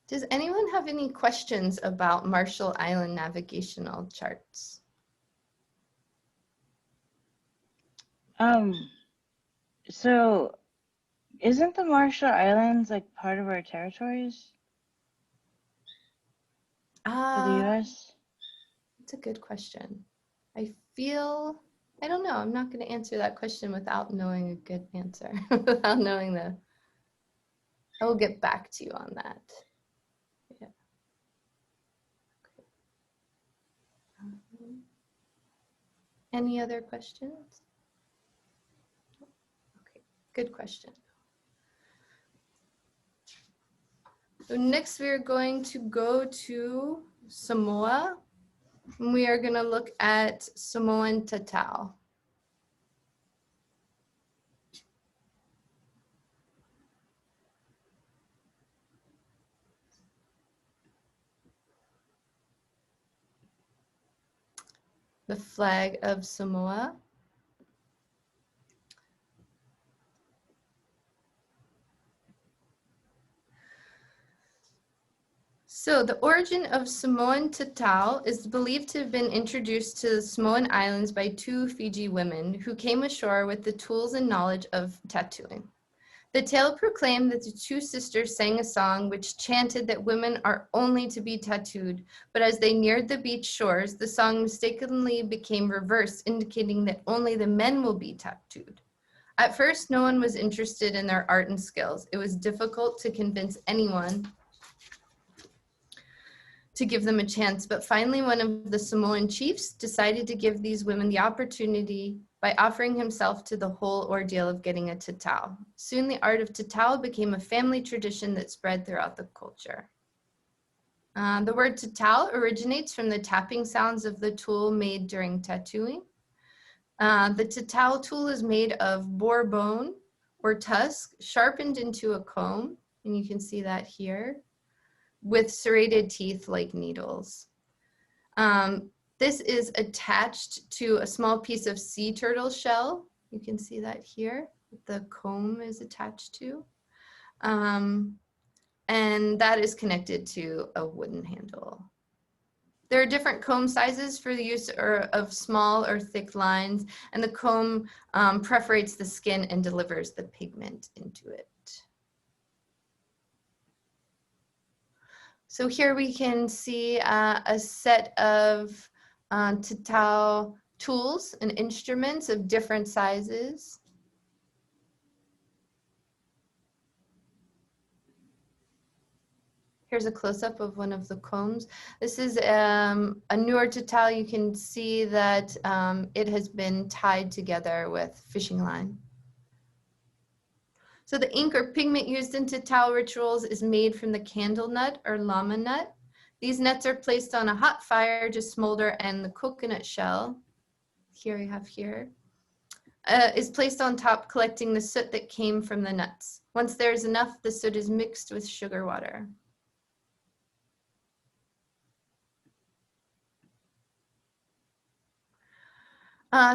Does anyone have any questions about Marshall Island navigational charts? So isn't the Marshall Islands like part of our territories? For the US? That's a good question. I don't know. I'm not going to answer that question without knowing a good answer, without knowing I will get back to you on that. Yeah. Okay. Any other questions? Okay, good question. So next we're going to go to Samoa. And we are going to look at Samoan Tatau. The flag of Samoa. So the origin of Samoan Tatau is believed to have been introduced to the Samoan Islands by two Fiji women who came ashore with the tools and knowledge of tattooing. The tale proclaimed that the two sisters sang a song which chanted that women are only to be tattooed, but as they neared the beach shores, the song mistakenly became reversed, indicating that only the men will be tattooed. At first, no one was interested in their art and skills. It was difficult to convince anyone to give them a chance, but finally one of the Samoan chiefs decided to give these women the opportunity by offering himself to the whole ordeal of getting a tatau. Soon the art of tatau became a family tradition that spread throughout the culture. The word tatau originates from the tapping sounds of the tool made during tattooing. The tatau tool is made of boar bone or tusk sharpened into a comb, and you can see that here, with serrated teeth like needles. This is attached to a small piece of sea turtle shell. You can see that here, the comb is attached to. And that is connected to a wooden handle. There are different comb sizes for the use of small or thick lines, and the comb perforates the skin and delivers the pigment into it. So here we can see a set of tatau tools and instruments of different sizes. Here's a close-up of one of the combs. This is a newer tatau. You can see that it has been tied together with fishing line. So the ink or pigment used in tatau rituals is made from the candle nut or llama nut. These nets are placed on a hot fire to smolder, and the coconut shell, here I have here, is placed on top, collecting the soot that came from the nuts. Once there is enough, the soot is mixed with sugar water.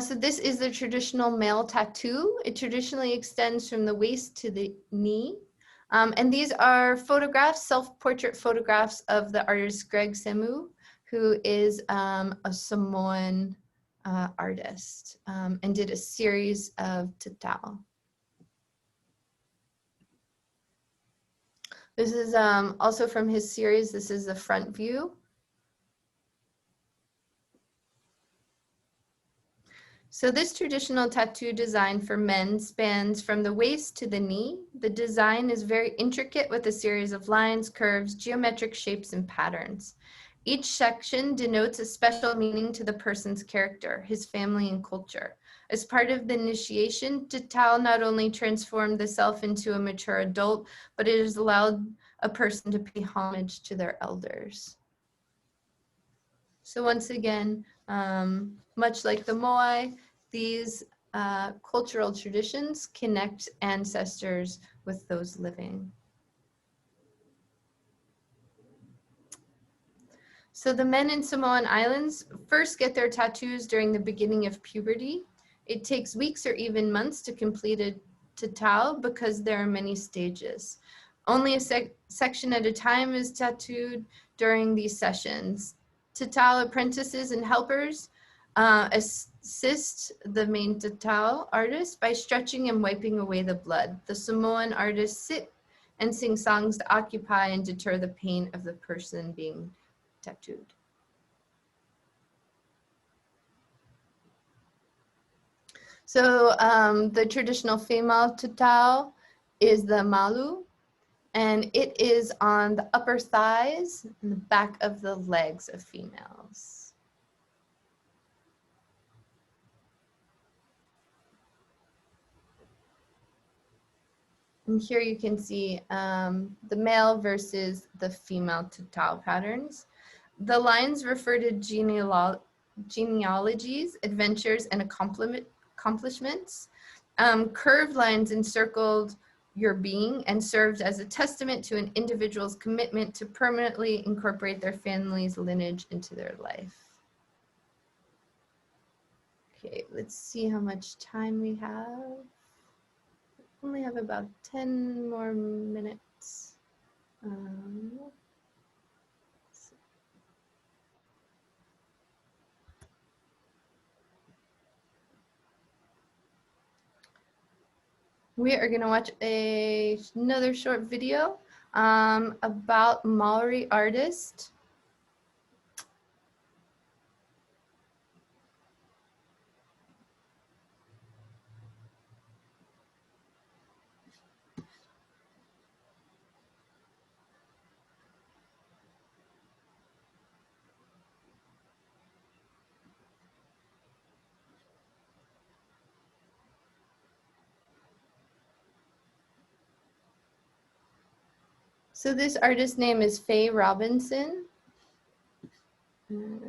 So this is the traditional male tattoo. It traditionally extends from the waist to the knee. And these are photographs, self-portrait photographs of the artist Greg Semu, who is a Samoan artist, and did a series of tatau. This is also from his series. This is the front view. So this traditional tattoo design for men spans from the waist to the knee. The design is very intricate with a series of lines, curves, geometric shapes, and patterns. Each section denotes a special meaning to the person's character, his family, and culture. As part of the initiation, tatau not only transformed the self into a mature adult, but it has allowed a person to pay homage to their elders. So once again, much like the Moai, these cultural traditions connect ancestors with those living. So the men in Samoan Islands first get their tattoos during the beginning of puberty. It takes weeks or even months to complete a tatau because there are many stages. Only a section at a time is tattooed during these sessions. Tatau apprentices and helpers assist the main tatau artist by stretching and wiping away the blood. The Samoan artists sit and sing songs to occupy and deter the pain of the person being tattooed. So the traditional female tatau is the malu, and it is on the upper thighs and the back of the legs of females. And here you can see the male versus the female tatau patterns. The lines refer to genealogies, adventures, and accomplishments. Curved lines encircled your being and served as a testament to an individual's commitment to permanently incorporate their family's lineage into their life. Okay, let's see how much time we have. Only have about 10 more minutes. We are going to watch another short video about Maori artist. So this artist's name is Faye Robinson. And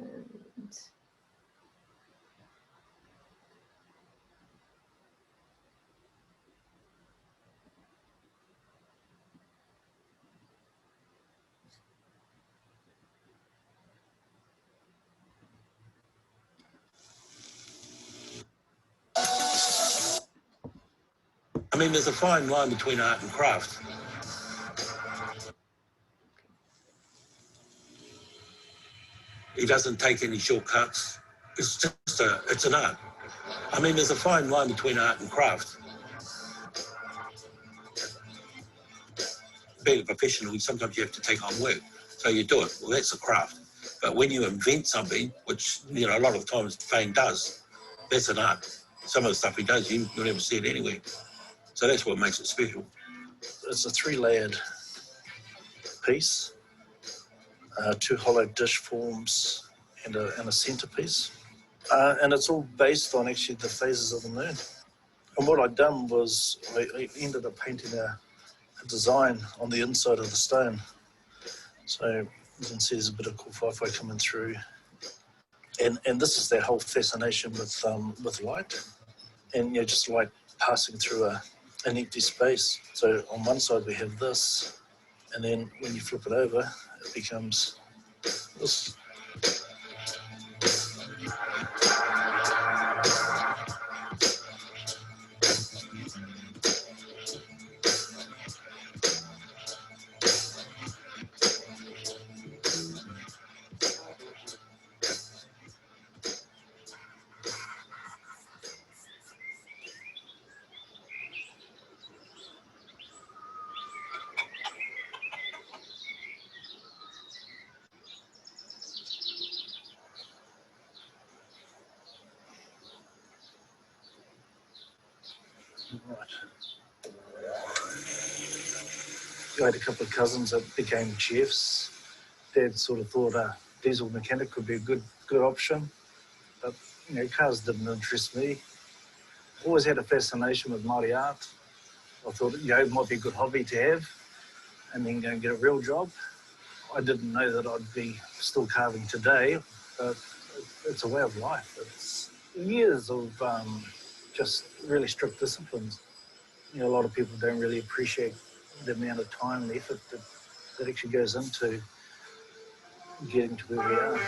I mean, there's a fine line between art and craft. He doesn't take any shortcuts. It's just it's an art. I mean, there's a fine line between art and craft. Being a professional, sometimes you have to take on work. So you do it. Well, that's a craft. But when you invent something, which, you know, a lot of times Fane does, that's an art. Some of the stuff he does, you'll never see it anywhere. So that's what makes it special. It's a 3-layered piece, 2 hollow dish forms and a centerpiece. And it's all based on actually the phases of the moon. And what I'd done was I ended up painting a design on the inside of the stone. So You can see there's a bit of kōwhawhai coming through. And this is that whole fascination with light. And just light passing through an empty space. So on one side we have this, and then when you flip it over, it becomes this. Right. I had a couple of cousins that became chefs. Dad sort of thought a diesel mechanic could be a good option, but cars didn't interest me. Always had a fascination with Māori art. I thought it might be a good hobby to have, and then go and get a real job. I didn't know that I'd be still carving today, but it's a way of life. It's years of just really strict disciplines. A lot of people don't really appreciate the amount of time and effort that actually goes into getting to where we are.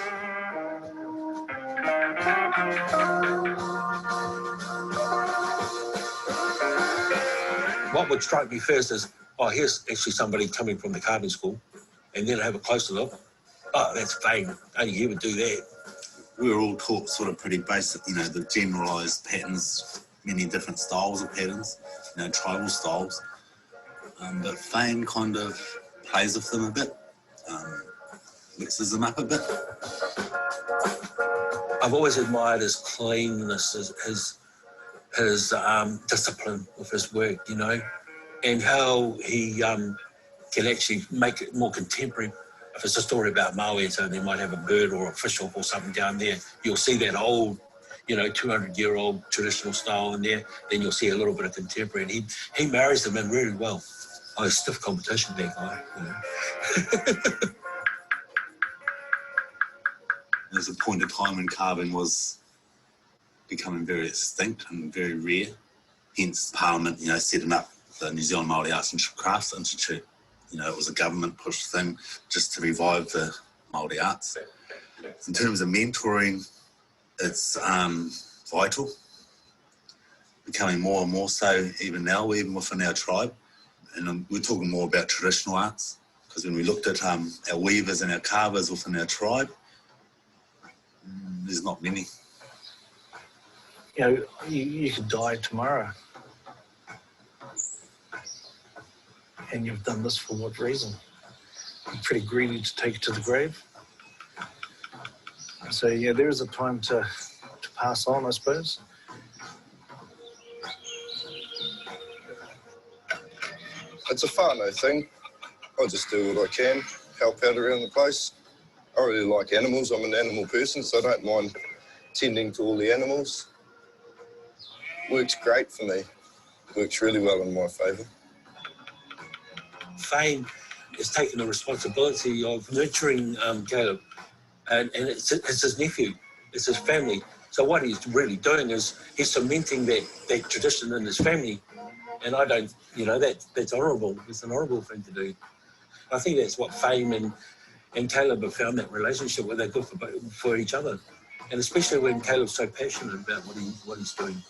What would strike me first is, oh, here's actually somebody coming from the carving school, and then I have a closer look. Oh, that's fame. Only you would do that. We were all taught sort of pretty basic, the generalised patterns, many different styles of patterns, tribal styles. But Fane kind of plays with them a bit, mixes them up a bit. I've always admired his cleanness, his discipline with his work, and how he can actually make it more contemporary. If it's a story about Maui, so they might have a bird or a fish hook or something down there, you'll see that old, 200-year-old traditional style in there, then you'll see a little bit of contemporary, and he marries them in really well. Oh, it's stiff competition, that guy. There's a point of time when carving was becoming very extinct and very rare. Hence Parliament, setting up the New Zealand Māori Arts and Crafts Institute. It was a government push thing just to revive the Māori arts. In terms of mentoring, it's vital, becoming more and more so even now, even within our tribe. And we're talking more about traditional arts, because when we looked at our weavers and our carvers within our tribe, there's not many. You could die tomorrow. And you've done this for what reason? You're pretty greedy to take it to the grave. So there is a time to pass on, I suppose. It's a whānau thing. I just do what I can, help out around the place. I really like animals. I'm an animal person, so I don't mind tending to all the animals. Works great for me. Works really well in my favour. Fane is taking the responsibility of nurturing Caleb, and it's his nephew, it's his family. So what he's really doing is he's cementing that tradition in his family, and I don't, that's honourable. It's an honourable thing to do. I think that's what Fane and Caleb have found, that relationship where they're good for each other, and especially when Caleb's so passionate about what he's doing.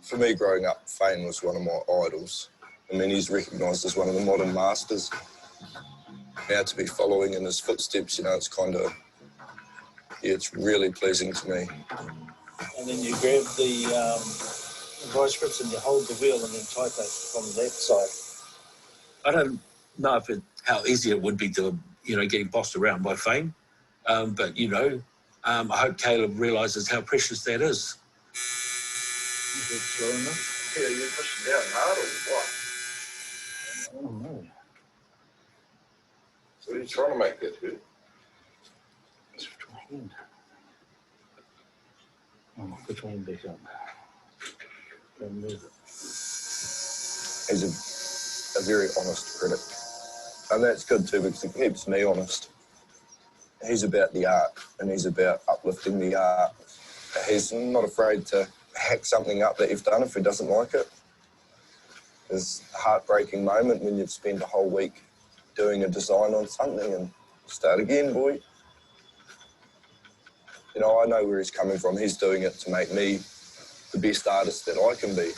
For me, growing up, Fane was one of my idols. I mean, he's recognised as one of the modern masters. Now to be following in his footsteps, it's kind of, it's really pleasing to me. And then you grab the vice grips and you hold the wheel and then tighten it from that side. I don't know how easy it would be to, getting bossed around by Fane, but, I hope Caleb realises how precious that is. Is it slow enough? Yeah, you push it down hard or what? Oh, no. What are you trying to make that hurt? It's with my hand. Oh, put your hand back up. Don't move it. He's a very honest critic. And that's good too, because it keeps me honest. He's about the art, and he's about uplifting the art. He's not afraid to hack something up that you've done if he doesn't like it. There's a heartbreaking moment when you've spent a whole week doing a design on something and start again, boy. You know, I know where he's coming from. He's doing it to make me the best artist that I can be.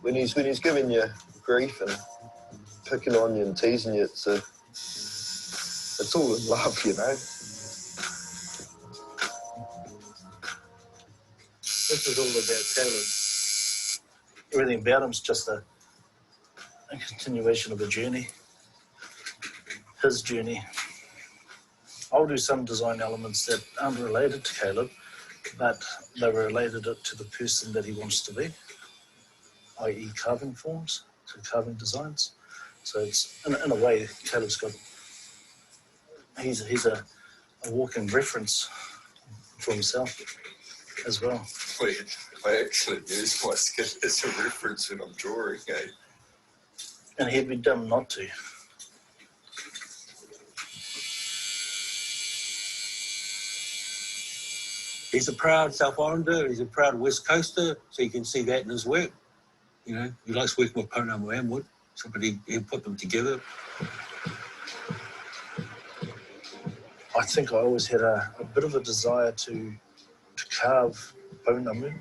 When he's giving you grief and picking on you and teasing you, it's all in love, you know. This is all about Caleb. Everything about him's just a continuation of a journey. His journey. I'll do some design elements that aren't related to Caleb, but they were related to the person that he wants to be, i.e. carving forms, to carving designs. So it's, in a way, Caleb's got, he's a walking reference for himself as well. I actually use my skin as a reference when I'm drawing, eh? And he'd be dumb not to. He's a proud South Islander, he's a proud West Coaster, so you can see that in his work. You know, he likes working with Pono Moamwood, somebody who put them together. I think I always had a bit of a desire to carve pounamu.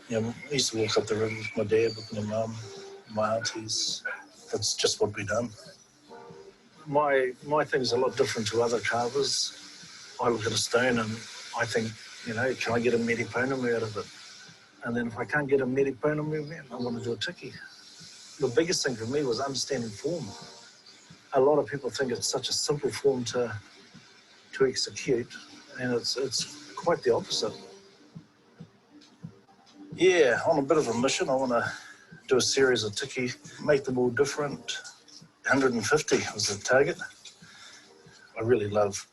You know, I used to walk up the river with my dad, with my mum, my aunties. That's just what we done. My thing's a lot different to other carvers. I look at a stone and I think, you know, can I get a meri pounamu out of it? And then if I can't get a meri pounamu, man, I want to do a tiki. The biggest thing for me was understanding form. A lot of people think it's such a simple form to execute, and it's quite the opposite. Yeah, on a bit of a mission, I want to do a series of tiki, make them all different. 150 was the target. I really love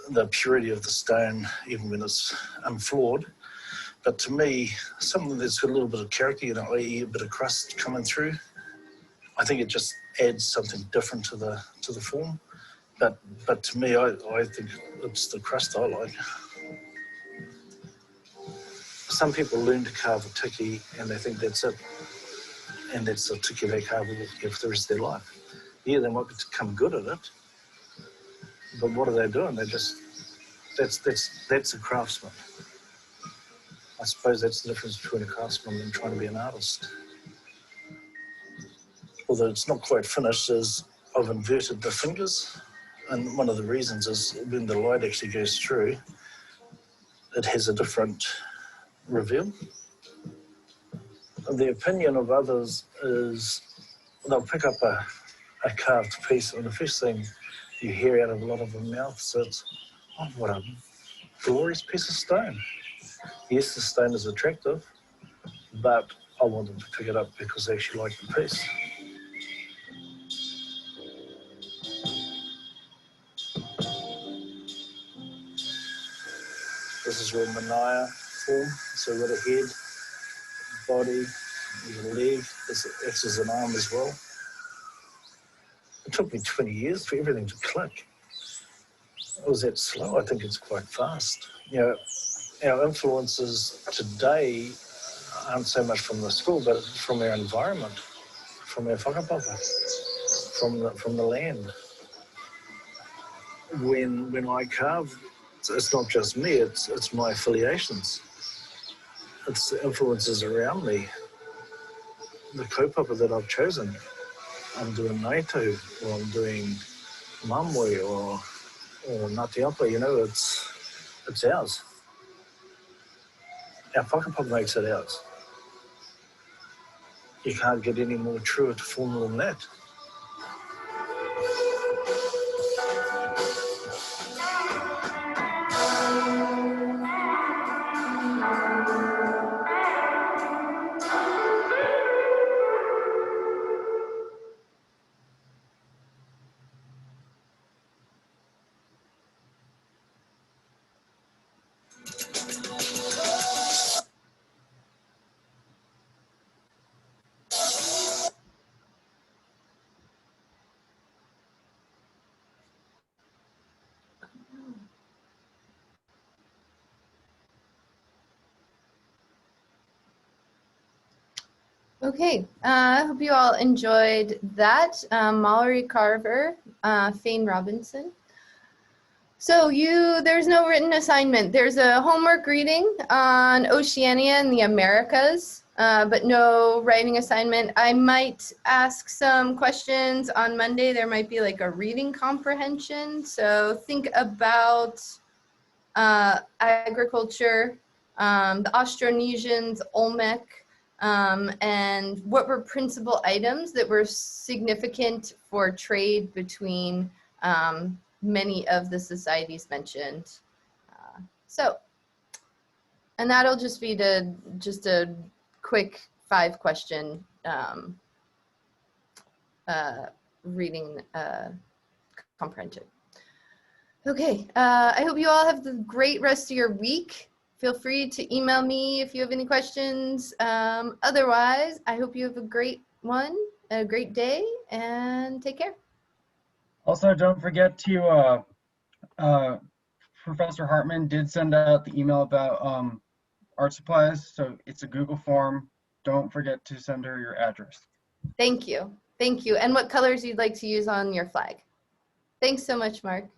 the purity of the stone, even when it's unflawed. But to me, something that's got a little bit of character, you know, i.e. a bit of crust coming through, I think it just adds something different to the form. But to me, I think it's the crust I like. Some people learn to carve a tiki and they think that's it. And that's the tiki they carve for the rest of their life. Yeah, they might become good at it, but what are they doing? They just, that's a craftsman. I suppose that's the difference between a craftsman and trying to be an artist. Although it's not quite finished, is I've inverted the fingers. And one of the reasons is when the light actually goes through, it has a different reveal. And the opinion of others is they'll pick up a carved piece, and the first thing you hear out of a lot of their mouths is, oh, what a glorious piece of stone. Yes, the stone is attractive, but I want them to pick it up because they actually like the piece. This is your Manaya form. So we've got a head, body, there's a leg. This acts as an arm as well. It took me 20 years for everything to click. Was that slow? I think it's quite fast. You know, our influences today aren't so much from the school, but from our environment, from our whakapapa, from the land. When I carve, it's not just me, it's my affiliations. It's the influences around me. The kaupapa that I've chosen. I'm doing Naito, or I'm doing Mamwe, or Ngāti Apa, you know, it's ours. Our whakapapa makes it ours. You can't get any more truer to form than that. Okay, I hope you all enjoyed that. Mallory Carver, Fane Robinson. So there's no written assignment. There's a homework reading on Oceania and the Americas, but no writing assignment. I might ask some questions on Monday. There might be like a reading comprehension. So think about agriculture, the Austronesians, Olmec, and what were principal items that were significant for trade between many of the societies mentioned. And that'll just be just a quick 5-question reading comprehension. Okay, I hope you all have the great rest of your week. Feel free to email me if you have any questions. Otherwise, I hope you have a great one, a great day, and take care. Also, don't forget to, Professor Hartman did send out the email about art supplies, so it's a Google form. Don't forget to send her your address. Thank you. Thank you. And what colors you'd like to use on your flag. Thanks so much, Mark.